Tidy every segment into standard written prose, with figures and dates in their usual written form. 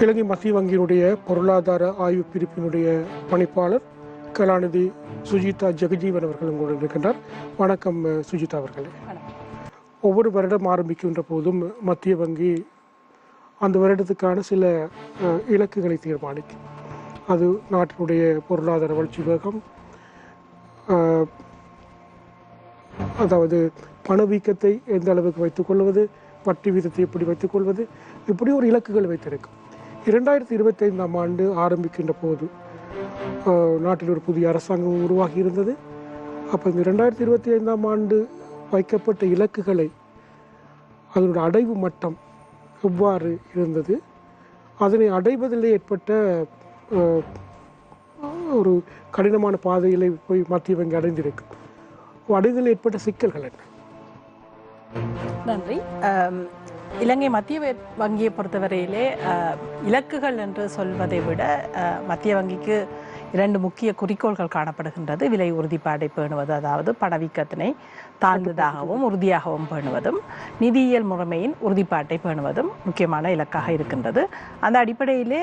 இலங்கை மத்திய வங்கியினுடைய பொருளாதார ஆய்வு பிரிப்பினுடைய பணிப்பாளர் கலாநிதி சுஜிதா ஜெகஜீவன் அவர்கள் உங்களுடன் இருக்கின்றார். வணக்கம் சுஜிதா அவர்களே. ஒவ்வொரு வருடம் ஆரம்பிக்கின்ற போதும் மத்திய வங்கி அந்த வருடத்துக்கான சில இலக்குகளை தீர்மானிக்கும். அது நாட்டினுடைய பொருளாதார வளர்ச்சி வேகம், அதாவது பணவீக்கத்தை எந்த அளவுக்கு வைத்துக் கொள்வது, வட்டி வீதத்தை எப்படி வைத்துக் கொள்வது, இப்படி ஒரு இலக்குகள் வைத்திருக்கும். 2025ஆம் ஆண்டு ஆரம்பிக்கின்ற போது நாட்டில் ஒரு புதிய அரசாங்கம் உருவாகி இருந்தது. அப்போ இந்த 2025ஆம் ஆண்டு வைக்கப்பட்ட இலக்குகளை அதனுடைய அடைவு மட்டம் எவ்வாறு இருந்தது, அதனை அடைவதில் ஏற்பட்ட ஒரு கடினமான பாதையில் போய் மத்திய வங்கி அடைந்திருக்கு. அடைவதில் ஏற்பட்ட சிக்கல்கள் என்ன? நன்றி. இலங்கை மத்திய வங்கியை பொறுத்தவரையிலே இலக்குகள் என்று சொல்வதை விட மத்திய வங்கிக்கு 2 முக்கிய குறிக்கோள்கள் காணப்படுகின்றது. விலை உறுதிப்பாடை பேணுவது, அதாவது பணவீக்கத்தினை தாழ்ந்ததாகவும் உறுதியாகவும் பேணுவதும், நிதியியல் முறைமையின் உறுதிப்பாட்டை பேணுவதும் முக்கியமான இலக்காக இருக்கின்றது. அந்த அடிப்படையிலே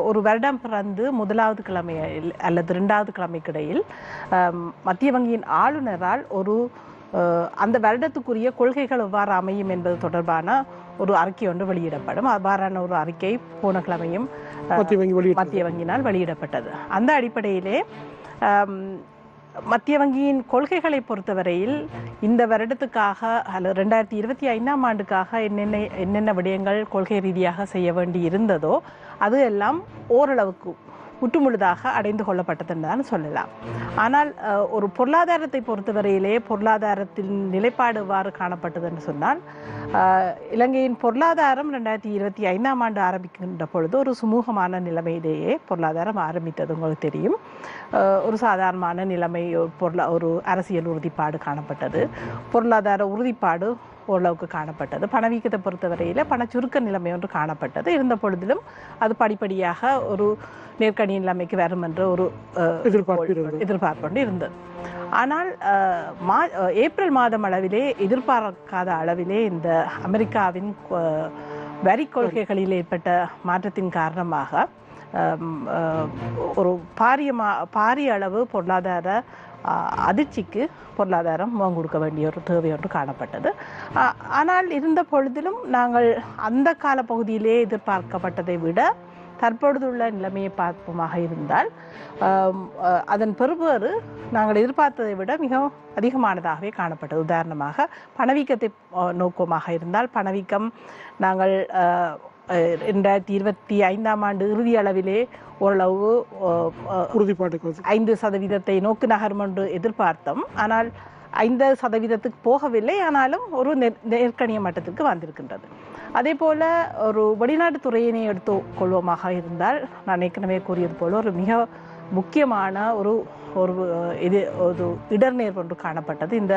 ஒரு வருடம் பிறந்து முதலாவது கிழமை அல்லது 2வது கிழமைக்கு இடையில் மத்திய வங்கியின் ஆளுநரால் அந்த வருடத்துக்குரிய கொள்கைகள் எவ்வாறு அமையும் என்பது தொடர்பான ஒரு அறிக்கை ஒன்று வெளியிடப்படும். அவ்வாறான ஒரு அறிக்கை போன கிழமையும் மத்திய வங்கியினால் வெளியிடப்பட்டது. அந்த அடிப்படையிலே மத்திய வங்கியின் கொள்கைகளை பொறுத்தவரையில் இந்த வருடத்துக்காக அல்லது 2025ஆம் ஆண்டுக்காக என்னென்ன விடயங்கள் கொள்கை ரீதியாக செய்ய வேண்டி இருந்ததோ அது எல்லாம் ஓரளவுக்கு முற்றுமுழுதாக அடைந்து கொள்ளப்பட்டதுன்னு தான் சொல்லலாம். ஆனால் ஒரு பொருளாதாரத்தை பொறுத்தவரையிலே பொருளாதாரத்தின் நிலைப்பாடு எவ்வாறு காணப்பட்டது என்று சொன்னால், இலங்கையின் பொருளாதாரம் 2025ஆம் ஆண்டு ஆரம்பிக்கின்ற பொழுது ஒரு சுமூகமான நிலைமையிலேயே பொருளாதாரம் ஆரம்பித்தது. உங்களுக்கு தெரியும், ஒரு சாதாரணமான நிலைமை, ஒரு அரசியல் உறுதிப்பாடு காணப்பட்டது, பொருளாதார உறுதிப்பாடு ஓரளவுக்கு காணப்பட்டது. பணவீக்கத்தை பொறுத்தவரையில் பண சுருக்க நிலைமை ஒன்று காணப்பட்டது. இருந்த பொழுதிலும் அது படிப்படியாக ஒரு நெருக்கடி நிலைமைக்கு வரும் என்ற ஒரு எதிர்பார்ப்பு இருந்தது. ஆனால் ஏப்ரல் மாதம் அளவிலே எதிர்பார்க்காத அளவிலே இந்த அமெரிக்காவின் வரி கொள்கைகளில் ஏற்பட்ட மாற்றத்தின் காரணமாக ஒரு பாரிய அளவு பொருளாதார அதிர்ச்சிக்கு பொருளாதாரம் கொடுக்க வேண்டிய ஒரு தேவை ஒன்று காணப்பட்டது. ஆனால் இருந்த பொழுதிலும் நாங்கள் அந்த கால பகுதியிலே எதிர்பார்க்கப்பட்டதை விட தற்பொழுதுள்ள நிலைமையை பார்ப்போமாக இருந்தால் அதன் பெறுபேறு நாங்கள் எதிர்பார்த்ததை விட மிகவும் அதிகமானதாகவே காணப்பட்டது. உதாரணமாக பணவீக்கத்தை நோக்கமாக இருந்தால், பணவீக்கம் நாங்கள் 2025ஆம் ஆண்டு இறுதி அளவிலே ஓரளவு 5% நோக்கு நகரும் என்று எதிர்பார்த்தோம். ஆனால் 5% போகவில்லை. ஆனாலும் ஒரு நெருக்கடிய மட்டத்துக்கு வந்திருக்கின்றது. அதே போல ஒரு வெளிநாட்டு துறையினை எடுத்துக்கொள்வோமாக இருந்தால், நான் ஏற்கனவே கூறியது போல ஒரு மிக முக்கியமான ஒரு இடர்நேர் ஒன்று காணப்பட்டது. இந்த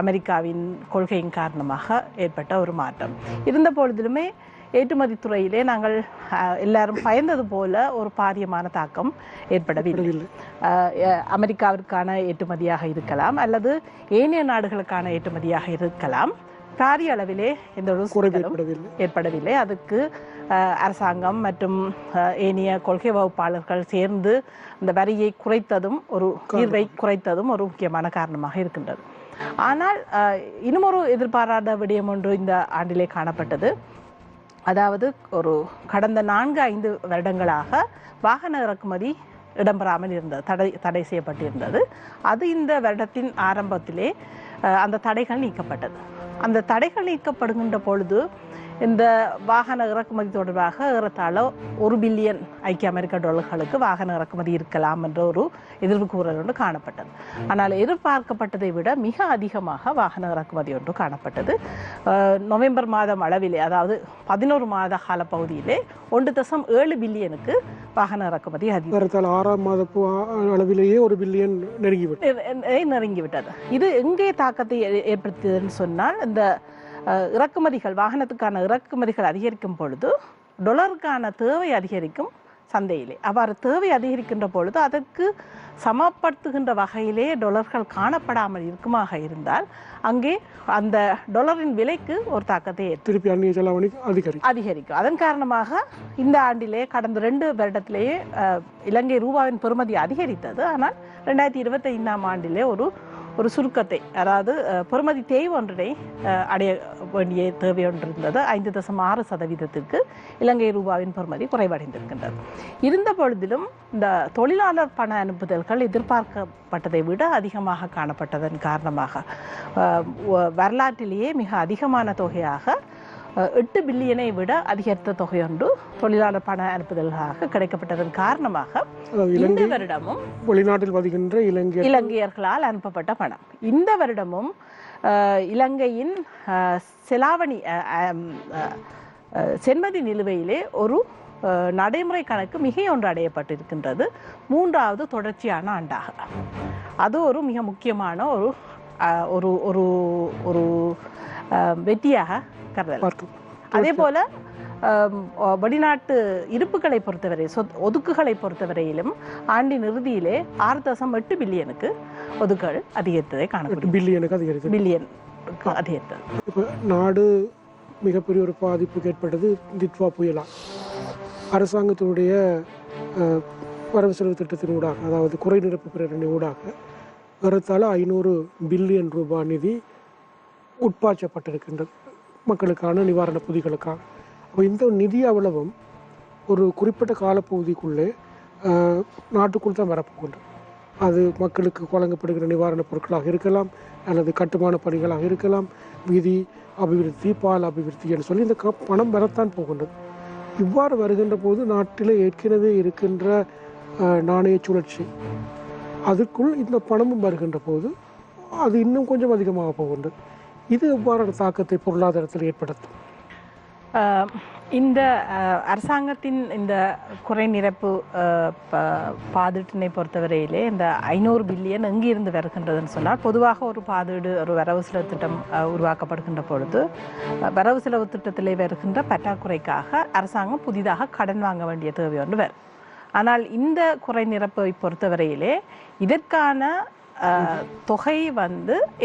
அமெரிக்காவின் கொள்கையின் காரணமாக ஏற்பட்ட ஒரு மாற்றம் இருந்த பொழுதிலுமே ஏற்றுமதி துறையிலே நாங்கள் எல்லாரும் பயந்தது போல ஒரு பாரியமான தாக்கம் ஏற்படவில்லை. அமெரிக்காவிற்கான ஏற்றுமதியாக இருக்கலாம் அல்லது ஏனைய நாடுகளுக்கான ஏற்றுமதியாக இருக்கலாம், பாரிய அளவிலே எந்த ஒரு சிக்கலும் ஏற்படவில்லை. அதுக்கு அரசாங்கம் மற்றும் ஏனைய கொள்கை வகுப்பாளர்கள் சேர்ந்து அந்த வரியை குறைத்ததும் தீர்வை குறைத்ததும் ஒரு முக்கியமான காரணமாக இருக்கின்றது. ஆனால் இன்னும் ஒரு எதிர்பாராத விடயம் ஒன்று இந்த ஆண்டிலே காணப்பட்டது. அதாவது ஒரு கடந்த 4-5 வருடங்களாக வாகன இறக்குமதி இடம்பெறாமல் இருந்தது, தடை செய்யப்பட்டிருந்தது. அது இந்த வருடத்தின் ஆரம்பத்திலே அந்த தடைகள் நீக்கப்பட்டது. அந்த தடைகள் நீக்கப்படுகின்ற பொழுது இந்த வாகன இறக்குமதி தொடர்பாக ஏறத்தாழ $1 பில்லியன் ஐக்கிய அமெரிக்க டாலர்களுக்கு வாகன இறக்குமதி இருக்கலாம் என்ற ஒரு எதிர்வு கூறல் ஒன்று காணப்பட்டது. ஆனால் எதிர்பார்க்கப்பட்டதை விட மிக அதிகமாக வாகன இறக்குமதி ஒன்று காணப்பட்டது. நவம்பர் மாதம் அளவிலே, அதாவது 11 மாத கால பகுதியிலே 1.7 பில்லியனுக்கு வாகன இறக்குமதி 6ஆம் மாத அளவிலேயே $1 பில்லியன் நெருங்கிவிட்டது. இது எங்கே தாக்கத்தை ஏற்படுத்தியதுன்னு சொன்னால், இந்த இறக்குமதிகள், வாகனத்துக்கான இறக்குமதிகள் அதிகரிக்கும் பொழுது டொலருக்கான தேவை அதிகரிக்கும், சந்தையிலே. அவ்வாறு தேவை அதிகரிக்கின்ற பொழுது அதற்கு சமப்படுத்துகின்ற வகையிலே டாலர்கள் காணப்படாமல் இருக்குமாக இருந்தால் அங்கே அந்த டாலரின் விலைக்கு ஒரு தாக்கத்தை திருப்பி அந்நிய செலாவணி அதிகரிக்கும். அதன் காரணமாக இந்த ஆண்டிலே கடந்த 2 வருடத்திலேயே இலங்கை ரூபாவின் பெறுமதி அதிகரித்தது. ஆனால் 2025ஆம் ஆண்டிலே ஒரு சுருக்கத்தை, அதாவது பெறுமதி தேய்வு ஒன்றினை அடைய வேண்டிய தேவை ஒன்று இருந்தது. 5.6% இலங்கை ரூபாவின் பெறுமதி குறைவடைந்திருக்கின்றது. இருந்த பொழுதிலும் இந்த தொழிலாளர் பண அனுப்புதல்கள் எதிர்பார்க்கப்பட்டதை விட அதிகமாக காணப்பட்டதன் காரணமாக வரலாற்றிலேயே மிக அதிகமான தொகையாக 8 பில்லியனை விட அதிகரித்த தொகை ஒன்று தொழிலாளர் பண அனுப்புதல்களாக கிடைக்கப்பட்டதன் காரணமாக இந்த வருடமும் வெளிநாட்டில் வருகின்ற இலங்கையர்களால் அனுப்பப்பட்ட பணம் இந்த வருடமும் இலங்கையின் செலாவணி சென்மதி நிலுவையிலே ஒரு நடைமுறை கணக்கு மிக ஒன்று அடையப்பட்டிருக்கின்றது. 3வது தொடர்ச்சியான ஆண்டாக அது ஒரு மிக முக்கியமான ஒரு ஒரு ஒரு வெற்றியாக கருதலாம். அதே போல வெளிநாட்டு இருப்புகளை பொறுத்தவரை ஒதுக்குகளை பொறுத்தவரையிலும் ஆண்டின் இறுதியிலே 6.8 பில்லியனுக்கு ஒதுக்குகள் அதிகரித்ததை காணப்படும். பில்லியன் அதிகரித்தது. இப்போ நாடு மிகப்பெரிய ஒரு பாதிப்புக்கு ஏற்பட்டது தித்வா புயலால். அரசாங்கத்தினுடைய வரவு செலவு திட்டத்தின் ஊடாக, அதாவது குறை நிரப்பு பிரேரணை ஊடாக ஏறத்தாழ 500 பில்லியன் ரூபாய் நிதி உட்பாய்ச்சப்பட்டிருக்கின்றது மக்களுக்கான நிவாரண பொதிகளுக்காக. அப்போ இந்த நிதி அவ்வளவும் ஒரு குறிப்பிட்ட காலப்பகுதிக்குள்ளே நாட்டுக்குள் தான் வரப்போகின்றது. அது மக்களுக்கு வழங்கப்படுகிற நிவாரணப் பொருட்களாக இருக்கலாம், அல்லது கட்டுமான பணிகளாக இருக்கலாம், வீதி அபிவிருத்தி, பால் அபிவிருத்தி என்று சொல்லி இந்த பணம் வரத்தான் போகின்றது. இவ்வாறு வருகின்ற போது நாட்டில் ஏற்கனவே இருக்கின்ற நாணய சுழற்சி அதுக்குள் இந்த பணமும் வருகின்ற போது அது இன்னும் கொஞ்சம் அதிகமாக போகின்றது. இது எவ்வாறான தாக்கத்தை பொருளாதாரத்தில் ஏற்படுத்தும்? இந்த அரசாங்கத்தின் இந்த குறை நிரப்பு பாதீட்டினை பொறுத்தவரையிலே இந்த 500 பில்லியன் எங்கிருந்து வருகின்றதுன்னு சொன்னால், பொதுவாக ஒரு பாதீடு, ஒரு வரவு செலவு திட்டம் உருவாக்கப்படுகின்ற பொழுது வரவு செலவு திட்டத்திலே வருகின்ற பற்றாக்குறைக்காக அரசாங்கம் புதிதாக கடன் வாங்க வேண்டிய தேவை ஒன்று வரும். ஆனால் இந்த குறை நிரப்பை பொறுத்தவரையிலே இதற்கான தொகை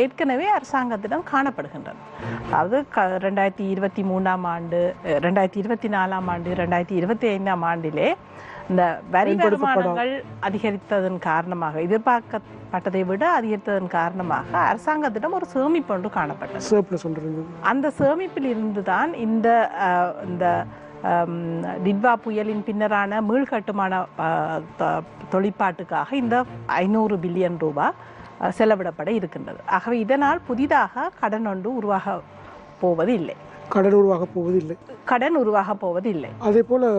ஏற்கனவே அரசாங்கத்திடம் காணப்படுகின்றது. அதாவது 2023ஆம் ஆண்டு, 2024ஆம் ஆண்டு, 2025ஆம் ஆண்டிலே இந்த வரி வருமானங்கள் அதிகரித்ததன் காரணமாக, எதிர்பார்க்கப்பட்டதை விட அதிகரித்ததன் காரணமாக அரசாங்கத்திடம் ஒரு சேமிப்பு ஒன்று காணப்பட்டது. அந்த சேமிப்பில் இருந்துதான் இந்த டிட்வா புயலின் பின்னரான மீள்கட்டுமான தொழிற்பாட்டுக்காக இந்த 500 பில்லியன் ரூபாய் செலவிடப்பட இருக்கின்றது. ஆகவே இதனால் புதிதாக கடன் ஒன்று உருவாக போவதில்லை. கடன் உருவாக போவதில்லை. அதே போல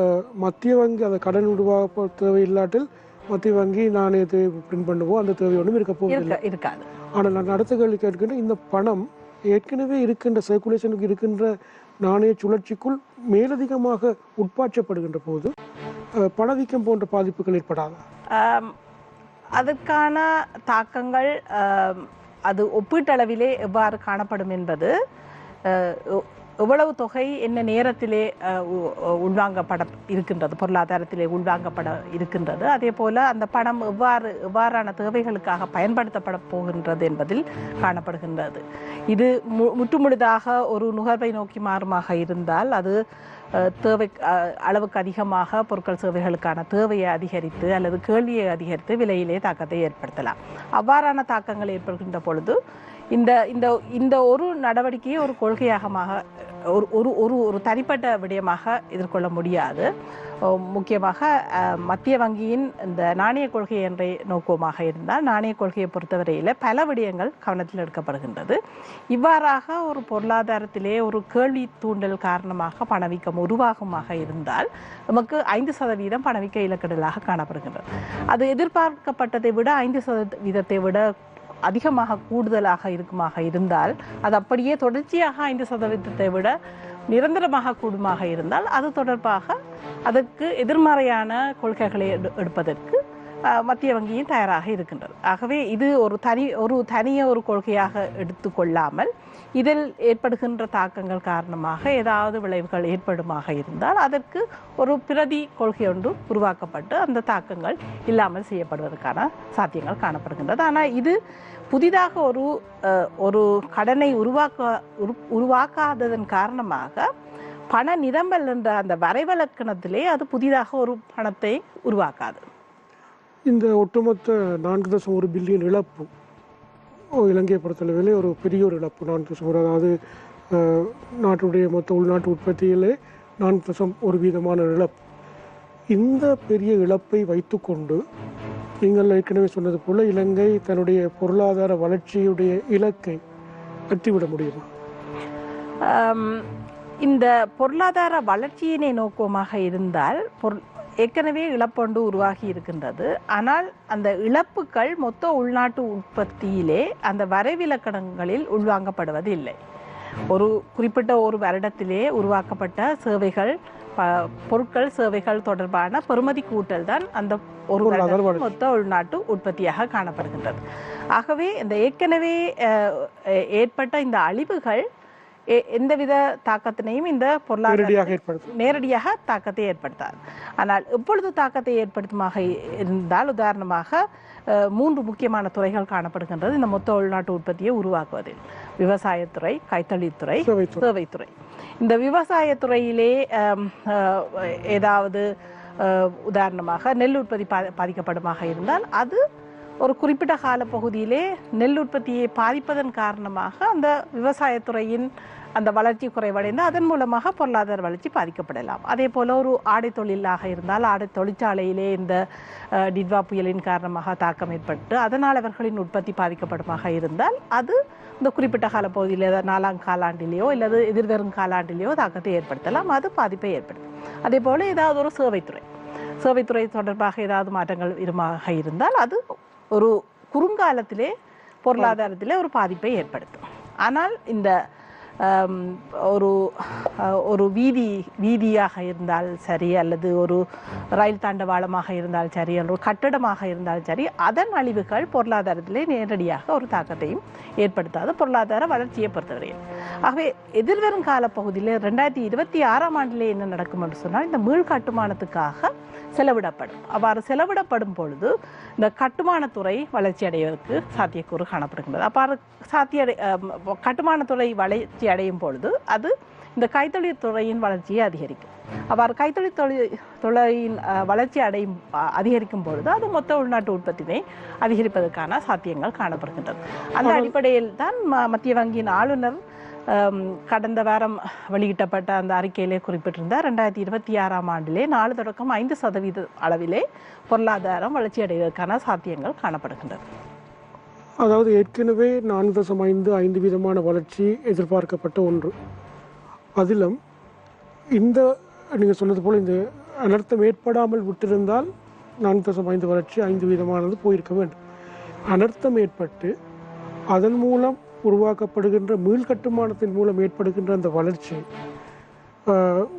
மத்திய வங்கி அந்த கடன் உருவாக தேவையில்லாட்டில் மத்திய வங்கி நாணயத்தை பிரிண்ட் பண்ணுவோம், அந்த தேவை ஒன்றும் இருக்காது. ஆனால் நான் அடுத்த கேள்வி கேட்கின்ற, இந்த பணம் ஏற்கனவே இருக்கின்ற சர்க்குலேஷனுக்கு இருக்கின்ற நாணய சுழற்சிக்குள் மேலதிகமாக உட்பாய்ச்சப்படுகின்ற போது பணவீக்கம் போன்ற பாதிப்புகள் ஏற்படாதா? அதற்கான தாக்கங்கள் அது ஒப்பீட்டளவிலே எவ்வாறு காணப்படும் என்பது, எவ்வளவு தொகை என்ன நேரத்திலே உள்வாங்கப்பட இருக்கின்றது, பொருளாதாரத்திலே உள்வாங்கப்பட இருக்கின்றது, அதே போல அந்த பணம் எவ்வாறான தேவைகளுக்காக பயன்படுத்தப்பட போகின்றது என்பதில் காணப்படுகின்றது. இது முற்றுமுழுதாக ஒரு நுகர்வை நோக்கி மாறுமாக இருந்தால் அது தேவை அளவுக்கு அதிகமாக பொருட்கள் சேவைகளுக்கான தேவையை அதிகரித்து அல்லது கேள்வியை அதிகரித்து விலையிலே தாக்கத்தை ஏற்படுத்தலாம். அவ்வாறான தாக்கங்கள் ஏற்படுகின்ற பொழுது இந்த ஒரு நடவடிக்கையை ஒரு கொள்கையாக ஒரு தனிப்பட்ட விடயமாக எதிர்கொள்ள முடியாது. முக்கியமாக மத்திய வங்கியின் இந்த நாணய கொள்கை என்ற நோக்கமாக இருந்தால், நாணய கொள்கையை பொறுத்தவரையில் பல விடயங்கள் கவனத்தில் எடுக்கப்படுகின்றது. இவ்வாறாக ஒரு பொருளாதாரத்திலே ஒரு கேள்வி தூண்டல் காரணமாக பணவீக்கம் உருவாகுமாக இருந்தால் நமக்கு 5% பணவீக்க இலக்கடலாக காணப்படுகின்றது. அது எதிர்பார்க்கப்பட்டதை விட 5% விட அதிகமாக கூடுதலாக இருக்குமாக இருந்தால், அது அப்படியே தொடர்ச்சியாக 5% விட நிரந்தரமாக கூடுமாக இருந்தால் அது தொடர்பாக அதற்கு எதிர்மறையான கொள்கைகளை எடுப்பதற்கு மத்திய வங்கியும் தயாராக இருக்கின்றது. ஆகவே இது ஒரு தனிய ஒரு கொள்கையாக எடுத்துக்கொள்ளாமல் இதில் ஏற்படுகின்ற தாக்கங்கள் காரணமாக ஏதாவது விளைவுகள் ஏற்படுமாக இருந்தால் அதற்கு ஒரு பிரதி கொள்கை ஒன்று உருவாக்கப்பட்டு அந்த தாக்கங்கள் இல்லாமல் செய்யப்படுவதற்கான சாத்தியங்கள் காணப்படுகின்றது. ஆனால் இது புதிதாக ஒரு கடனை உருவாக்காததன் காரணமாக பண நிரம்பல் என்ற அந்த வரைவலக்கணத்திலே அது புதிதாக ஒரு பணத்தை உருவாக்காது. இந்த ஒட்டுமொத்த 4.1 பில்லியன் இழப்பு இலங்கையை பொறுத்தளவிலே ஒரு பெரிய ஒரு இழப்பு. 4.1, அதாவது நாட்டுடைய மொத்த உள்நாட்டு உற்பத்தியிலே 4.1% இழப்பு. இந்த பெரிய இழப்பை வைத்துக்கொண்டு நீங்கள் ஏற்கனவே சொன்னது போல இலங்கை தன்னுடைய பொருளாதார வளர்ச்சியுடைய இலக்கை வெற்றிவிட முடியுமா? இந்த பொருளாதார வளர்ச்சியினை நோக்கமாக இருந்தால் ஏற்கனவே இழப்பொன்று உருவாகி இருக்கின்றது. ஆனால் அந்த இழப்புகள் மொத்த உள்நாட்டு உற்பத்தியிலே அந்த வரைவிலக்கணங்களில் உள்வாங்கப்படுவது இல்லை. ஒரு குறிப்பிட்ட ஒரு வருடத்திலே உருவாக்கப்பட்ட சேவைகள், பொருட்கள், சேவைகள் தொடர்பான பெறுமதி கூட்டல் தான் அந்த ஒரு மொத்த உள்நாட்டு உற்பத்தியாக காணப்படுகின்றது. ஆகவே இந்த ஏற்கனவே ஏற்பட்ட இந்த அழிவுகள் எந்தவித தாக்கத்தினையும் இந்த பொருளாதார நேரடியாக தாக்கத்தை ஏற்படுத்தாது. ஆனால் எப்பொழுது தாக்கத்தை ஏற்படுத்துமாக இருந்தால், உதாரணமாக 3 முக்கியமான துறைகள் காணப்படுகின்றது இந்த மொத்த உள்நாட்டு உற்பத்தியை உருவாக்குவதில்: விவசாயத்துறை, கைத்தொழில்துறை, சேவைத்துறை. இந்த விவசாயத்துறையிலே ஏதாவது உதாரணமாக நெல் உற்பத்தி பாதிக்கப்படுமாக இருந்தால் அது ஒரு குறிப்பிட்ட கால பகுதியிலே நெல் உற்பத்தியை பாதிப்பதன் காரணமாக அந்த விவசாயத்துறையின் அந்த வளர்ச்சி குறைவடைந்து அதன் மூலமாக பொருளாதார வளர்ச்சி பாதிக்கப்படலாம். அதே போல் ஒரு ஆடை தொழிலாக இருந்தால் ஆடை தொழிற்சாலையிலே இந்த டிட்வா புயலின் காரணமாக தாக்கம் ஏற்பட்டு அதனால் அவர்களின் உற்பத்தி பாதிக்கப்படுமாக இருந்தால் அது இந்த குறிப்பிட்ட கால பகுதியில் 4ஆம் காலாண்டிலேயோ அல்லது எதிர்வரும் காலாண்டிலேயோ தாக்கத்தை ஏற்படுத்தலாம், அது பாதிப்பை ஏற்படுத்தும். அதே போல் ஏதாவது ஒரு சேவைத்துறை தொடர்பாக ஏதாவது மாற்றங்கள் இருந்தால் அது ஒரு குறுங்காலத்திலே பொருளாதாரத்திலே ஒரு பாதிப்பை ஏற்படுத்தும். ஆனால் இந்த ஒரு வீதியாக இருந்தால் சரி, அல்லது ஒரு ரயில் தண்டவாளமாக இருந்தால் சரி, அல்லது ஒரு கட்டடமாக இருந்தால் சரி, அதன் அழிவுகள் பொருளாதாரத்திலே நேரடியாக ஒரு தாக்கத்தையும் ஏற்படுத்தாது பொருளாதார வளர்ச்சியை பொறுத்தவரையில். ஆகவே எதிர்வரும் கால பகுதியில் 2026ஆம் ஆண்டிலே என்ன நடக்கும் என்று சொன்னால், இந்த மீள் கட்டுமானத்துக்காக செலவிடப்படும். அவ்வாறு செலவிடப்படும் பொழுது இந்த கட்டுமானத்துறை வளர்ச்சி அடைவதற்கு சாத்தியக்கூறு காணப்படுகின்றது. அவ்வாறு கட்டுமானத்துறை வளர்ச்சி அடையும் பொழுது அது இந்த கைத்தொழில் துறையின் வளர்ச்சியை அதிகரிக்கும். அவ்வாறு கைத்தொழில் துறையின் வளர்ச்சி அதிகரிக்கும் பொழுது அது மொத்த உள்நாட்டு உற்பத்தியை அதிகரிப்பதற்கான சாத்தியங்கள் காணப்படுகின்றது. அந்த அடிப்படையில் தான் மத்திய வங்கியின் ஆளுநர் கடந்த வாரம் வெளியிட்டப்பட்ட அந்த அறிக்கையிலே குறிப்பிட்டிருந்தார், 2026ஆம் ஆண்டிலே 4 தொடக்கம் 5% அளவிலே பொருளாதாரம் வளர்ச்சி அடைவதற்கான சாத்தியங்கள் காணப்படுகின்றது. அதாவது ஏற்கனவே 4.5% வளர்ச்சி எதிர்பார்க்கப்பட்ட ஒன்று. அதிலும் இந்த நீங்கள் சொன்னது போல் இந்த அனர்த்தம் ஏற்படாமல் விட்டிருந்தால் 4.5 வளர்ச்சி 5% போயிருக்க வேண்டும். அனர்த்தம் ஏற்பட்டு அதன் மூலம் உருவாக்கப்படுகின்ற மீள் கட்டுமானத்தின் மூலம் ஏற்படுகின்ற அந்த வளர்ச்சி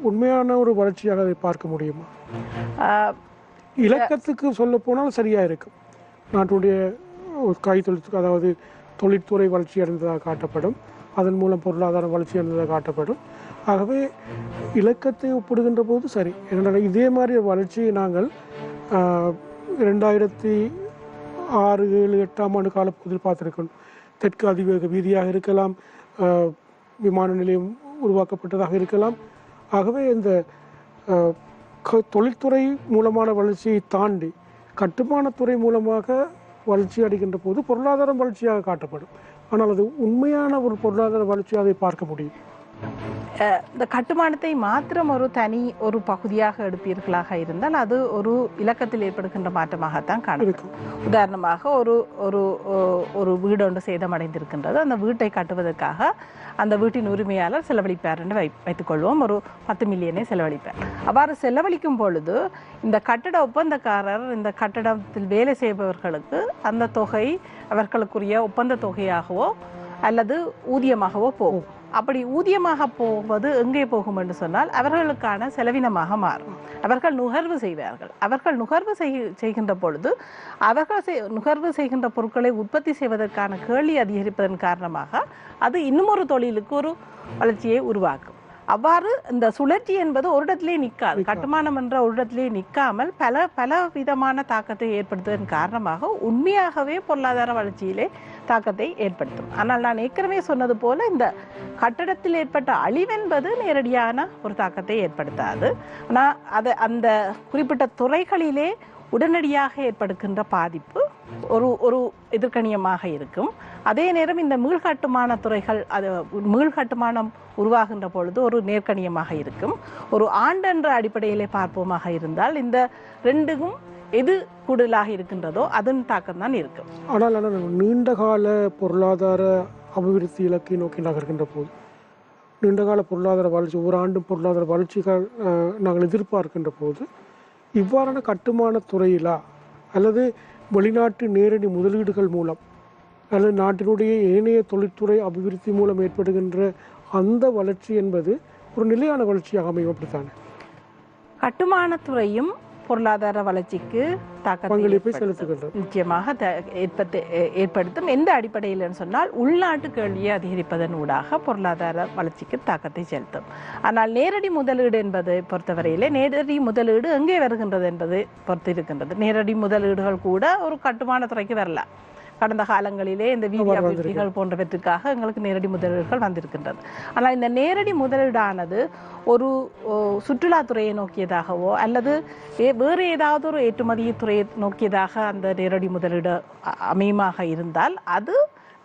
உண்மையான ஒரு வளர்ச்சியாக அதை பார்க்க முடியுமா? இலக்கத்துக்கு சொல்ல போனால் சரியா இருக்கும். நாட்டுடைய கைத்தொழில், அதாவது தொழில்துறை வளர்ச்சி அடைந்ததாக காட்டப்படும், அதன் மூலம் பொருளாதாரம் வளர்ச்சி அடைந்ததாக காட்டப்படும். ஆகவே இலக்கத்தை ஒப்பிடுகின்ற போது சரி. என்னென்ன இதே மாதிரி வளர்ச்சியை நாங்கள் 2006, 7, 8ஆம் ஆண்டு காலப்பகுதியில் பார்த்துருக்கோம். தெற்கு அதிவேக வீதியாக இருக்கலாம், விமான நிலையம் உருவாக்கப்பட்டதாக இருக்கலாம். ஆகவே இந்த தொழில்துறை மூலமான வளர்ச்சியை தாண்டி கட்டுமானத்துறை மூலமாக வளர்ச்சி அடைகின்ற போது பொருளாதாரம் வளர்ச்சியாக காட்டப்படும். ஆனால் அது உண்மையான ஒரு பொருளாதார வளர்ச்சியாக அதை பார்க்க முடியும். இந்த கட்டுமானத்தை மாத்திரம் ஒரு பகுதியாக எடுப்பீர்களாக இருந்தால் அது ஒரு இலக்கத்தில் ஏற்படுகின்ற மாற்றமாகத்தான் காணப்படும். உதாரணமாக ஒரு வீடு ஒன்று சேதமடைந்திருக்கின்றது. அந்த வீட்டை கட்டுவதற்காக அந்த வீட்டின் உரிமையாளர் செலவழிப்பார் என்று வைத்துக்கொள்வோம். ஒரு 10 மில்லியனை செலவழிப்பார். அவ்வாறு செலவழிக்கும் பொழுது இந்த கட்டட ஒப்பந்தக்காரர் இந்த கட்டடத்தில் வேலை செய்பவர்களுக்கு அந்த தொகை அவர்களுக்குரிய ஒப்பந்த தொகையாகவோ அல்லது ஊதியமாகவோ போகும். அப்படி ஊதியமாக போவது எங்கே போகும் என்று சொன்னால் அவர்களுக்கான செலவினமாக மாறும். அவர்கள் நுகர்வு செய்வார்கள். அவர்கள் நுகர்வு செய்கின்ற பொழுது அவர்கள் நுகர்வு செய்கின்ற பொருட்களை உற்பத்தி செய்வதற்கான கேள்வி அதிகரிப்பதன் காரணமாக அது இன்னும் ஒரு தொழிலுக்கு ஒரு வளர்ச்சியை உருவாக்கும். அவ்வாறு இந்த சுழற்சி என்பது ஒரு இடத்திலே நிற்காது. கட்டுமானம் என்ற ஒரு இடத்திலே நிற்காமல் பல விதமான தாக்கத்தை ஏற்படுத்துவதன் காரணமாக உண்மையாகவே பொருளாதார வளர்ச்சியிலே தாக்கத்தை ஏற்படுத்தும். ஆனால் நான் ஏற்கனவே சொன்னது போல இந்த கட்டடத்தில் ஏற்பட்ட அழிவென்பது நேரடியான ஒரு தாக்கத்தை ஏற்படுத்தாது. ஆனால் அந்த குறிப்பிட்ட துறைகளிலே உடனடியாக ஏற்படுகின்ற பாதிப்பு ஒரு எதிர்கணியமாக இருக்கும். அதே நேரம் இந்த மீள்கட்டுமான துறைகள் மீள்கட்டுமானம் உருவாகின்ற பொழுது ஒரு நேர்கணியமாக இருக்கும். ஒரு ஆண்டு என்ற அடிப்படையிலே பார்ப்போமாக இருந்தால் இந்த ரெண்டுக்கும் எது கூடுதலாக இருக்கின்றதோ அதன் தாக்கம் தான் இருக்கும். ஆனால் நீண்டகால பொருளாதார அபிவிருத்தி இலக்கை நோக்கி நகர்கின்ற போது நீண்டகால பொருளாதார வளர்ச்சி ஒரு ஆண்டும் பொருளாதார வளர்ச்சிகள் நாங்கள் எதிர்பார்க்கின்ற போது இவ்வாறான கட்டுமான துறையிலா அல்லது வெளிநாட்டு நேரடி முதலீடுகள் மூலம் அல்லது நாட்டினுடைய ஏனைய தொழில்துறை அபிவிருத்தி மூலம் ஏற்படுகின்ற அந்த வளர்ச்சி என்பது ஒரு நிலையான வளர்ச்சியாக அமையும். அப்படித்தானே கட்டுமானத்துறையும் பொருளாதார வளர்ச்சிக்கு பங்களிப்பை செலுத்துகின்றது. நிச்சயமாக ஏற்படுத்தும். எந்த அடிப்படையில் சொன்னால் உள்நாட்டு கேள்வியை அதிகரிப்பதன் ஊடாக பொருளாதார வளர்ச்சிக்கு தாக்கத்தை செலுத்தும். ஆனால் நேரடி முதலீடு என்பதை பொறுத்தவரையிலே நேரடி முதலீடு எங்கே வருகின்றது என்பதை பொறுத்து இருக்கின்றது. நேரடி முதலீடுகள் கூட ஒரு கட்டுமான துறைக்கு வரலாம். கடந்த காலங்களிலே இந்த வீதி அபிவிருத்திகள் போன்றவற்றுக்காக எங்களுக்கு நேரடி முதலீடுகள் வந்திருக்கின்றது. ஆனால் இந்த நேரடி முதலீடானது ஒரு சுற்றுலாத்துறையை நோக்கியதாகவோ அல்லது வேறு ஏதாவது ஒரு ஏற்றுமதி துறையை நோக்கியதாக அந்த நேரடி முதலீடு அமையமாக இருந்தால் அது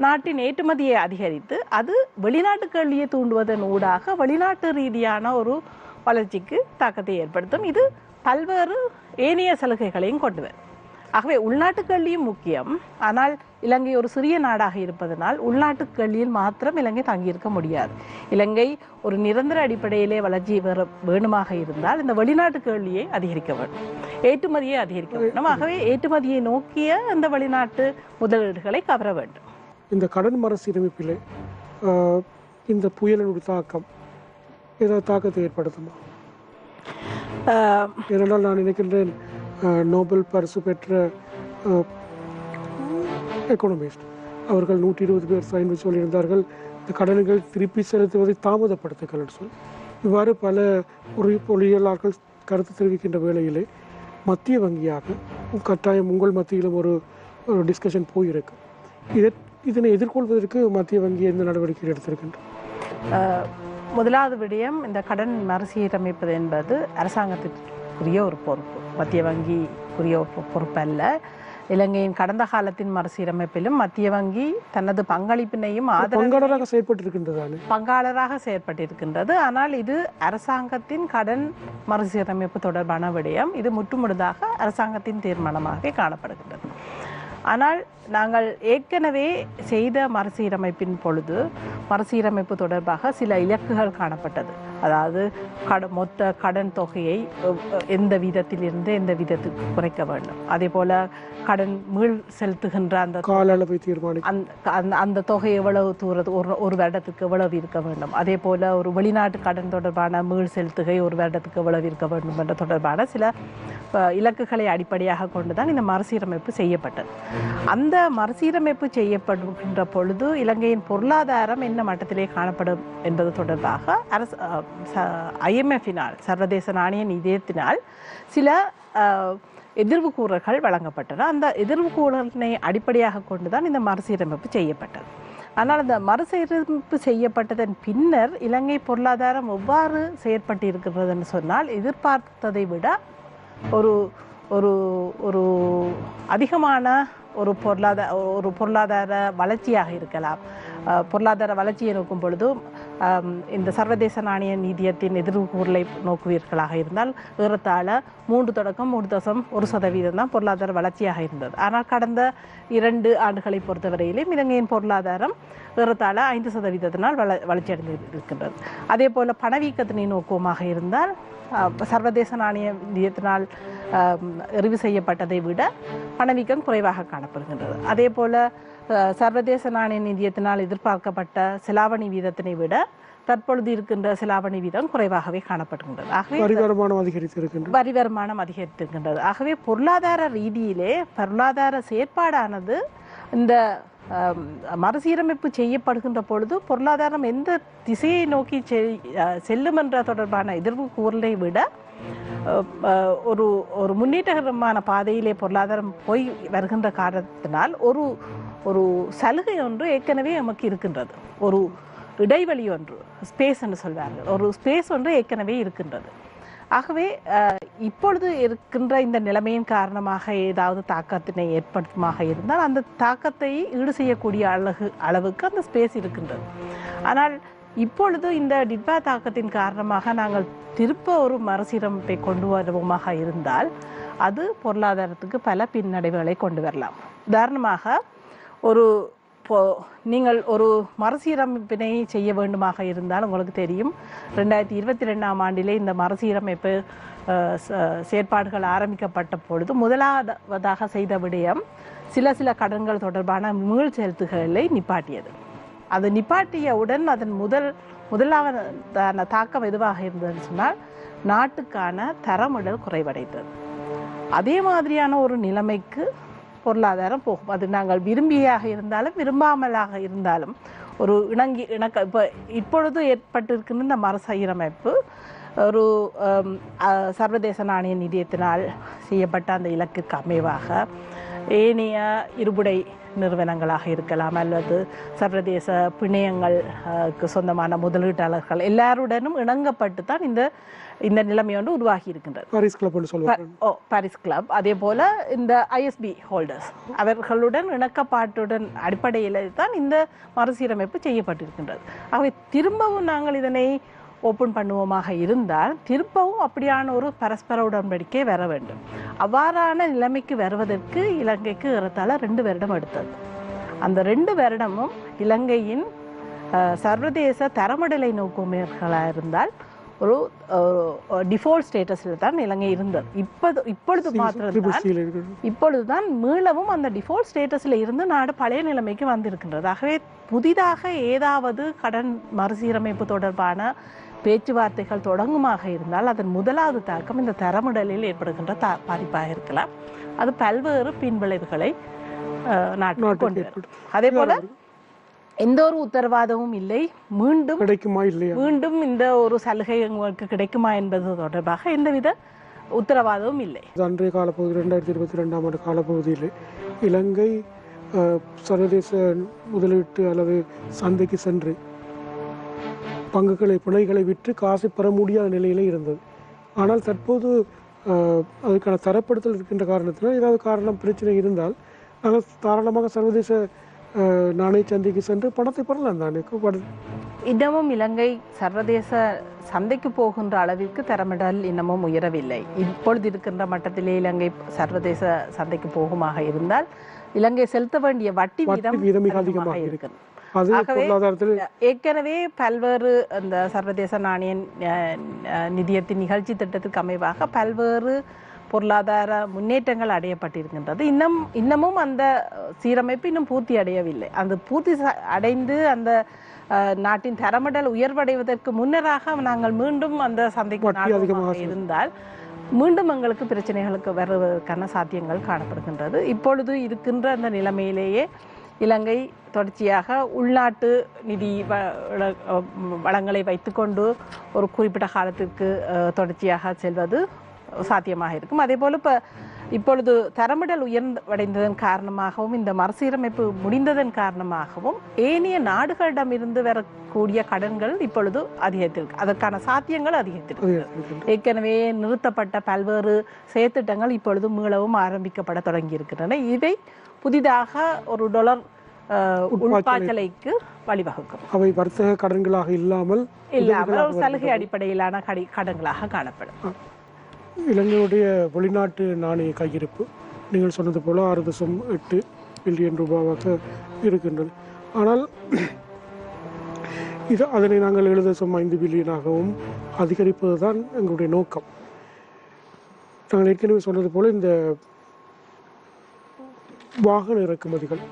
நாட்டின் ஏற்றுமதியை அதிகரித்து அது வெளிநாட்டு கேள்வியை தூண்டுவதன் ஊடாக வெளிநாட்டு ரீதியான ஒரு வளர்ச்சிக்கு தாக்கத்தை ஏற்படுத்தும். இது பல்வேறு ஏனைய சலுகைகளையும் கொண்டு வரும். ஆகவே உள்நாட்டு கல்வியும் முக்கியம். ஆனால் இலங்கை ஒரு சிறிய நாடாக இருப்பதனால் உள்நாட்டு கல்வியில் மாத்திரம் இலங்கை தங்கியிருக்க முடியாது. இலங்கை ஒரு நிரந்தர அடிப்படையிலே வளர்ச்சி வேணுமாக இருந்தால் இந்த வெளிநாட்டு கல்வியை அதிகரிக்க வேண்டும், ஏற்றுமதியை அதிகரிக்க வேண்டும். ஆகவே ஏற்றுமதியை நோக்கிய இந்த வெளிநாட்டு முதலீடுகளை கவர வேண்டும். இந்த கடன் மறுசீரமைப்பிலே இந்த புயலினுடைய தாக்கம் ஏதாவது தாக்கத்தை ஏற்படுத்துமா? ஏனென்றால் நான் நினைக்கின்றேன் நோபல் பரிசு பெற்ற எக்கனாமிஸ்ட் அவர்கள் 120 பேர் சைன் வச்சு சொல்லியிருந்தார்கள் இந்த கடன்கள் திருப்பி செலுத்துவதை தாமதப்படுத்துங்கள் என்று சொல்லி. இவ்வாறு பல பொறியியலாளர்கள் கருத்து தெரிவிக்கின்ற வேளையிலே மத்திய வங்கியாக கட்டாயம் உங்கள் மத்தியிலும் ஒரு டிஸ்கஷன் போயிருக்கு. இதனை எதிர்கொள்வதற்கு மத்திய வங்கி எந்த நடவடிக்கை எடுத்திருக்கின்றன? முதலாவது விடயம், இந்த கடன் மறுசீரமைப்பது என்பது அரசாங்கத்திற்குரிய ஒரு பொறுப்பு, மத்திய வங்கிக்குரிய பொறுப்பு அல்ல. இலங்கையின் கடந்த காலத்தின் மறுசீரமைப்பிலும் மத்திய வங்கி தனது பங்களிப்பினையும் பங்காளராக செயற்பட்டிருக்கின்றது. ஆனால் இது அரசாங்கத்தின் கடன் மறுசீரமைப்பு தொடர்பான விடயம். இது முற்றுமுழுதாக அரசாங்கத்தின் தீர்மானமாக காணப்படுகின்றது. ஆனால் நாங்கள் ஏற்கனவே செய்த மறுசீரமைப்பின் பொழுது மறுசீரமைப்பு தொடர்பாக சில இலக்குகள் காணப்பட்டது. அதாவது மொத்த கடன் தொகையை எந்த வீதத்திலிருந்து எந்த வீதத்துக்கு குறைக்க வேண்டும், அதே போல கடன் மீள் செலுத்துகின்ற அந்த கால அளவை தீர்மானிக்க அந்த தொகை எவ்வளவு தூரத்து ஒரு வருடத்துக்கு எவ்வளவு இருக்க வேண்டும், அதே போல ஒரு வெளிநாட்டு கடன் தொடர்பான மீள் செலுத்துகை ஒரு வருடத்துக்கு எவ்வளவு இருக்க வேண்டும் என்ற தொடர்பான சில இலக்குகளை அடிப்படையாக கொண்டுதான் இந்த மறுசீரமைப்பு செய்யப்பட்டது. அந்த மறுசீரமைப்பு செய்யப்படுகின்ற பொழுது இலங்கையின் பொருளாதாரம் என்ன மட்டத்திலே காணப்படும் என்பது தொடர்பாக IMF-இனால் சர்வதேச நாணய நிதியத்தினால் சில எதிர்வு கூறல்கள் வழங்கப்பட்டன. அந்த எதிர்வு கூறலை அடிப்படையாக கொண்டுதான் இந்த மறுசீரமைப்பு செய்யப்பட்டது. ஆனால் அந்த மறுசீரமைப்பு செய்யப்பட்டதன் பின்னர் இலங்கை பொருளாதாரம் எவ்வாறு செயற்பட்டு இருக்கிறதுன்னு சொன்னால் எதிர்பார்த்ததை விட ஒரு ஒரு ஒரு அதிகமான ஒரு பொருளாதார வளர்ச்சியாக இருக்கலாம். பொருளாதார வளர்ச்சியை நோக்கும் பொழுதும் இந்த சர்வதேச நாணய நிதியத்தின் எதிர்வு கூறலை நோக்குவீர்களாக இருந்தால் ஏறத்தாழ 3.1% தான் பொருளாதார வளர்ச்சியாக இருந்தது. ஆனால் கடந்த 2 ஆண்டுகளை பொறுத்தவரையிலும் இலங்கையின் பொருளாதாரம் ஏறத்தாழ 5% வளர்ச்சி அடைந்திருக்கின்றது. அதே போல பணவீக்கத்தினை நோக்குவமாக இருந்தால் சர்வதேச நாணய நிதியத்தினால் எறிவு செய்யப்பட்டதை விட பணவீக்கம் குறைவாக காணப்படுகின்றது. அதே போல சர்வதேச நாணய நிதியத்தினால் எதிர்பார்க்கப்பட்ட செலாவணி வீதத்தினை விட தற்பொழுது இருக்கின்ற செலாவணி வீதம் குறைவாகவே காணப்படுகின்றது. ஆகவே வரி வருமானம் அதிகரித்திருக்கின்றது. வரி வருமானம் அதிகரித்திருக்கின்றது. ஆகவே பொருளாதார ரீதியிலே பொருளாதார செயற்பாடானது இந்த மறுசீரமைப்பு செய்யப்படுகின்ற பொழுது பொருளாதாரம் எந்த திசையை நோக்கி செல்லும் என்ற தொடர்பான எதிர்வு கூறலை விட ஒரு ஒரு முன்னேற்றகரமான பாதையிலே பொருளாதாரம் போய் வருகின்ற காரணத்தினால் ஒரு ஒரு சலுகை ஒன்று ஏற்கனவே நமக்கு இருக்கின்றது. ஒரு இடைவெளி ஒன்று, ஸ்பேஸ் என்று சொல்வார்கள், ஒரு ஸ்பேஸ் ஒன்று ஏற்கனவே இருக்கின்றது. ஆகவே இப்பொழுது இருக்கின்ற இந்த நிலைமையின் காரணமாக ஏதாவது தாக்கத்தினை ஏற்படுத்துமாக இருந்தால் அந்த தாக்கத்தை ஈடு செய்யக்கூடிய அளவுக்கு அந்த ஸ்பேஸ் இருக்கின்றது. ஆனால் இப்பொழுது இந்த டிட்பா தாக்கத்தின் காரணமாக நாங்கள் திருப்ப ஒரு மறுசீரமைப்பை கொண்டு வருவோமாக இருந்தால் அது பொருளாதாரத்துக்கு பல பின்னடைவுகளை கொண்டு வரலாம். உதாரணமாக நீங்கள் ஒரு மறுசீரமைப்பினை செய்ய வேண்டுமாக இருந்தால் உங்களுக்கு தெரியும், 2022ஆம் ஆண்டிலே இந்த மறுசீரமைப்பு செயற்பாடுகள் ஆரம்பிக்கப்பட்ட பொழுது முதலாவதாக செய்த விடயம் சில கடன்கள் தொடர்பான மீள் செலுத்துகளை நிப்பாட்டியது. அது நிப்பாட்டியவுடன் அதன் முதலாவதான தாக்கம் எதுவாக இருந்ததுன்னு சொன்னால் நாட்டுக்கான தரமிடல் குறைவடைந்தது. அதே மாதிரியான ஒரு நிலைமைக்கு பொருளாதாரம் போகும். அது நாங்கள் விரும்பியாக இருந்தாலும் விரும்பாமலாக இருந்தாலும் ஒரு இப்பொழுது ஏற்பட்டிருக்கின்ற இந்த மறுசீரமைப்பு ஒரு சர்வதேச நாணய நிதியத்தினால் செய்யப்பட்ட அந்த இலக்குக்கு அமைவாக ஏனைய இருபுடை நிறுவனங்களாக இருக்கலாம் அல்லது சர்வதேச பிணையங்களுக்கு சொந்தமான முதலீட்டாளர்கள் எல்லாருடனும் இணங்கப்பட்டு தான் இந்த நிலைமை ஒன்று உருவாகி இருக்கின்றது. பாரிஸ் கிளப், அதே போல இந்த ISB ஹோல்டர்ஸ் அவர்களுடன் இணக்கப்பாட்டுடன் அடிப்படையில் தான் இந்த மறுசீரமைப்பு செய்யப்பட்டிருக்கின்றது. ஆகவே திரும்பவும் நாங்கள் இதனை ஓப்பன் பண்ணுவோமாக இருந்தால் திரும்பவும் அப்படியான ஒரு பரஸ்பர உடன்படிக்கை வர வேண்டும். அவ்வாறான நிலைமைக்கு வருவதற்கு இலங்கைக்கு ஏறத்தாழ 2 வருடம் எடுத்தது. அந்த 2 வருடமும் இலங்கையின் சர்வதேச தரமிடலை நோக்குமையர்களாக இருந்தால் ஒரு டிஃபால்ட் ஸ்டேட்டஸில் தான் இலங்கை இருந்தது. இப்பொழுதுதான் மீளவும் அந்த டிஃபால்ட் ஸ்டேட்டஸில் இருந்து நாடு பழைய நிலைமைக்கு வந்திருக்கின்றது. ஆகவே புதிதாக ஏதாவது கடன் மறுசீரமைப்பு தொடர்பான பேச்சுவார்த்தைகள் தொடங்குமாக இருந்தால் அதன் முதலாவது தாக்கம் இந்த தரமிடலில் ஏற்படுகின்ற பாதிப்பாக இருக்கலாம். அது பல்வேறு பின்விளைவுகளை நாட்டுக்கு கொண்டு வரும். அதே போல எந்த ஒரு உத்தரவாதமும் இல்லை, மீண்டும் கிடைக்குமா இல்லையா, மீண்டும் இந்த ஒரு சலுகை உங்களுக்கு கிடைக்குமா என்பது தொடர்பாக எந்தவித உத்தரவாதமும் இல்லை. அன்றைய காலப்பகுதி 2022ஆம் ஆண்டு காலப்பகுதியில் இலங்கை சர்வதேச முதலீட்டு அல்லது சந்தைக்கு சென்று பிணைகளை விற்று காசை பெற முடியாத நிலையிலே இருந்தது. ஆனால் தற்போது அதுக்கான தரப்படுத்தல் இருக்கின்ற காரணத்தினால் ஏதாவது காரணம் பிரச்சனை இருந்தால் நாங்கள் தாராளமாக சர்வதேச நாணய சந்தைக்கு சென்று பணத்தை பெறலாம் தானே. இன்னமும் இலங்கை சர்வதேச சந்தைக்கு போகின்ற அளவிற்கு தரமிடல் இன்னமும் உயரவில்லை. இப்பொழுது இருக்கின்ற மட்டத்திலே இலங்கை சர்வதேச சந்தைக்கு போகுமாக இருந்தால் இலங்கை செலுத்த வேண்டிய வட்டி வீதம் மிக அதிகமாக இருக்கிறது. ஏற்கனவே பல்வேறு அந்த சர்வதேச நாணய நிதியத்தின் நிகழ்ச்சி திட்டத்துக்கு அமைவாக பல்வேறு பொருளாதார முன்னேற்றங்கள் அடையப்பட்டிருக்கின்றது. இன்னமும் அந்த சீரமைப்பு இன்னும் பூர்த்தி அடையவில்லை. அந்த பூர்த்தி அடைந்து அந்த நாட்டின் தரமிடல் உயர்வடைவதற்கு முன்னராக நாங்கள் மீண்டும் அந்த சந்தைக்கு இருந்தால் மீண்டும் எங்களுக்கு பிரச்சனைகளுக்கு வருவதற்கான சாத்தியங்கள் காணப்படுகின்றது. இப்பொழுது இருக்கின்ற அந்த நிலைமையிலேயே இலங்கை தொடர்ச்சியாக உள்நாட்டு நிதி வளங்களை வைத்துக்கொண்டு ஒரு குறிப்பிட்ட காலத்திற்கு தொடர்ச்சியாக செல்வது சாத்தியமாக இருக்கும். அதே போல இப்பொழுது தரமிடல் உயர்வடைந்ததன் காரணமாகவும் இந்த மறுசீரமைப்பு முடிந்ததன் காரணமாகவும் ஏனைய நாடுகளிடமிருந்து வரக்கூடிய கடன்கள் இப்பொழுது அதிகரித்திருக்கு. அதற்கான சாத்தியங்கள் அதிகரித்திருக்கு. ஏற்கனவே நிறுத்தப்பட்ட பல்வேறு செயற்திட்டங்கள் இப்பொழுது மீளவும் ஆரம்பிக்கப்பட தொடங்கி இருக்கின்றன. இவை புதிதாக ஒரு டாலர் உள்பாய்ச்சலைக்கு வழிவகுக்கும். அவை வர்த்தக கடன்களாக இல்லாமல் ஒரு சலுகை அடிப்படையிலான கடன்களாக காணப்படும். இலங்கையுடைய வெளிநாட்டு நாணய கையிருப்பு நீங்கள் சொன்னது போல 6.8 பில்லியன் ரூபாவாக இருக்கின்றது. ஆனால் அதனை நாங்கள் 7.5 பில்லியனாகவும் அதிகரிப்பது தான் எங்களுடைய நோக்கம். நாங்கள் ஏற்கனவே சொன்னது போல இந்த வாகன இறக்குமதிகள்